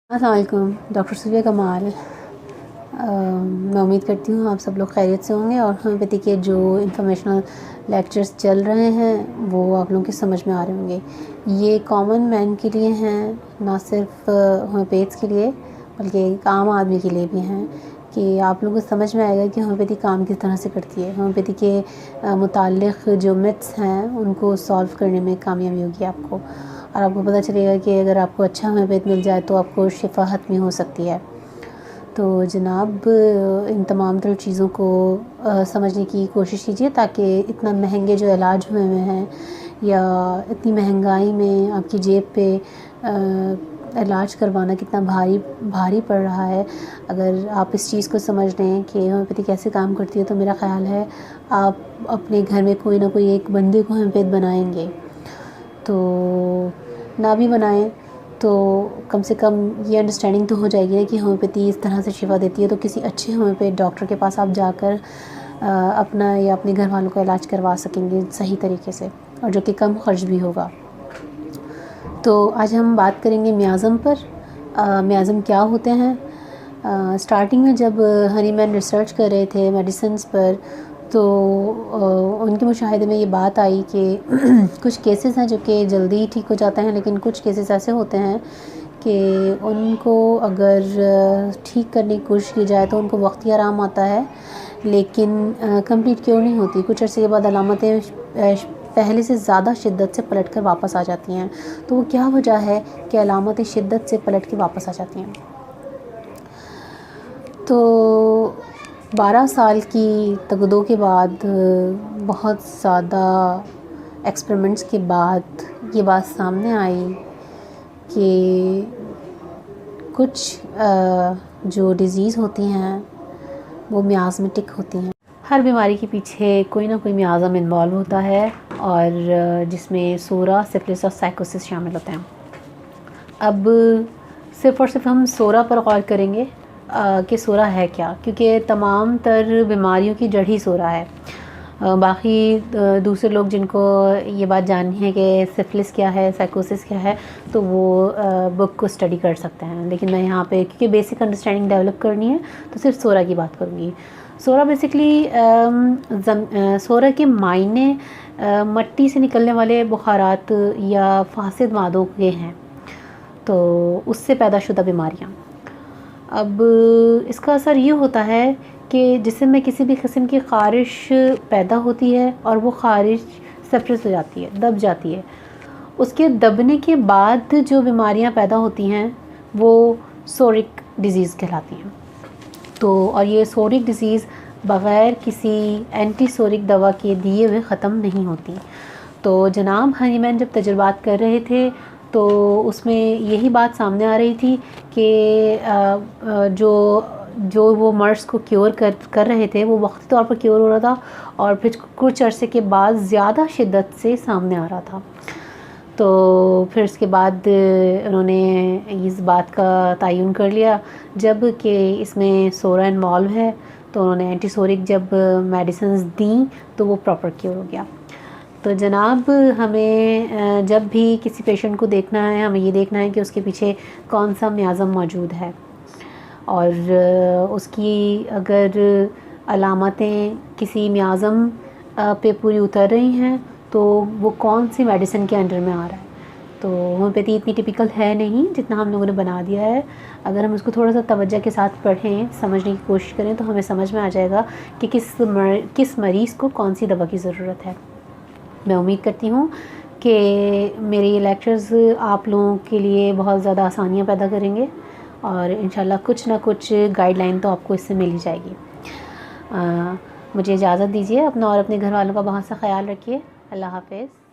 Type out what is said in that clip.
अस्सलाम वालेकुम। डॉक्टर सूफिया कमाल। मैं उम्मीद करती हूँ आप सब लोग खैरियत से होंगे और होम्योपैथी के जो इंफॉर्मेशनल लेक्चर्स चल रहे हैं वो आप लोगों के समझ में आ रहे होंगे। ये कॉमन मैन के लिए हैं, ना सिर्फ होम्योपैथ्स के लिए बल्कि आम आदमी के लिए भी हैं कि आप लोगों को समझ में आएगा कि होम्योपैथी काम किस तरह से करती है। होम्योपैथी के मुताल्लिक़ जो मिथ्स हैं उनको सॉल्व करने में कामयाबी होगी आपको, और आपको पता चलेगा कि अगर आपको अच्छा होम्योपैथ मिल जाए तो आपको शिफा हतमी हो सकती है। तो जनाब इन तमाम तरह चीज़ों को समझने की कोशिश कीजिए ताकि इतना महंगे जो इलाज हुए हुए हैं या इतनी महंगाई में आपकी जेब पे इलाज करवाना कितना भारी पड़ रहा है। अगर आप इस चीज़ को समझ लें कि होम्योपैथी कैसे काम करती है तो मेरा ख़्याल है आप अपने घर में कोई ना कोई एक बंदे को होम्योपैथ बनाएंगे। तो ना भी बनाएं तो कम से कम ये अंडरस्टैंडिंग तो हो जाएगी ना कि होम्योपैथी इस तरह से शिफा देती है। तो किसी अच्छे होम्योपैथ डॉक्टर के पास आप जाकर अपना या अपने घर वालों का इलाज करवा सकेंगे सही तरीके से, और जो कि कम खर्च भी होगा। तो आज हम बात करेंगे मियाज़म पर। मियाज़म क्या होते हैं। स्टार्टिंग में जब हनीमैन रिसर्च कर रहे थे मेडिसिन्स पर तो उनके मुशाहिदे में ये बात आई कि कुछ केसेस हैं जो कि जल्दी ठीक हो जाते हैं, लेकिन कुछ केसेस ऐसे होते हैं कि उनको अगर ठीक करने की कोशिश की जाए तो उनको वक्ती आराम आता है लेकिन कंप्लीट क्योर नहीं होती। कुछ अर्से के बाद अलामतें पहले से ज़्यादा शिद्दत से पलट कर वापस आ जाती हैं। तो वो क्या वजह है कि अलामतें शिद्दत से पलट के वापस आ जाती हैं। तो 12 साल की तगदों के बाद, बहुत ज़्यादा एक्सपेरिमेंट्स के बाद ये बात सामने आई कि कुछ जो डिज़ीज़ होती हैं वो मियाज़मेटिक होती हैं। हर बीमारी के पीछे कोई ना कोई मियाज़म इन्वॉल्व होता है और जिसमें सोरा, सिफिलिस और साइकोसिस शामिल होते हैं। अब सिर्फ़ और सिर्फ हम सोरा पर गौर करेंगे कि सोरा है क्या, क्योंकि तमाम तर बीमारियों की जड़ ही सोरा है। बाकी दूसरे लोग जिनको ये बात जाननी है कि सिफिलिस क्या है, साइकोसिस क्या है, तो वो बुक को स्टडी कर सकते हैं। लेकिन मैं यहाँ पे क्योंकि बेसिक अंडरस्टैंडिंग डेवलप करनी है तो सिर्फ सोरा की बात करूँगी। सोरा बेसिकली सोरा के मायने मट्टी से निकलने वाले बुखारात या फासिद मादों के हैं, तो उससे पैदाशुदा बीमारियाँ। अब इसका असर ये होता है कि जिसम में किसी भी किस्म की ख़ारिश पैदा होती है और वो ख़ारिश सप्रेस हो जाती है, दब जाती है। उसके दबने के बाद जो बीमारियां पैदा होती हैं वो सोरिक डिज़ीज़ कहलाती हैं। तो और ये सोरिक डिज़ीज़ बग़ैर किसी एंटी सोरिक दवा के दिए हुए ख़त्म नहीं होती। तो जनाब हनीमैन जब तजुर्बात कर रहे थे तो उसमें यही बात सामने आ रही थी कि जो वो मर्ज़ को क्योर कर रहे थे वो वक्ती तौर पर क्योर हो रहा था और फिर कुछ अरसे के बाद ज़्यादा शिद्दत से सामने आ रहा था। तो फिर उसके बाद उन्होंने इस बात का तयन कर लिया जब कि इसमें सोरा इन्वॉल्व है, तो उन्होंने एंटीसोरिक जब मेडिसिन्स दी तो वो प्रॉपर क्योर हो गया। तो जनाब हमें जब भी किसी पेशेंट को देखना है हमें ये देखना है कि उसके पीछे कौन सा मियाज़म मौजूद है, और उसकी अगर अलामतें किसी मियाज़म पे पूरी उतर रही हैं तो वो कौन सी मेडिसिन के अंडर में आ रहा है। तो होम्योपैथी इतनी टिपिकल है नहीं जितना हम लोगों ने बना दिया है। अगर हम उसको थोड़ा सा तवज्जो के साथ पढ़ें, समझने की कोशिश करें, तो हमें समझ में आ जाएगा कि किस मरीज़ को कौन सी दवा की ज़रूरत है। मैं उम्मीद करती हूँ कि मेरे ये लेक्चर्स आप लोगों के लिए बहुत ज़्यादा आसानियाँ पैदा करेंगे और इंशाल्लाह कुछ ना कुछ गाइडलाइन तो आपको इससे मिल ही जाएगी। मुझे इजाज़त दीजिए। अपना और अपने घर वालों का बहुत सा ख्याल रखिए। अल्लाह हाफ़िज़।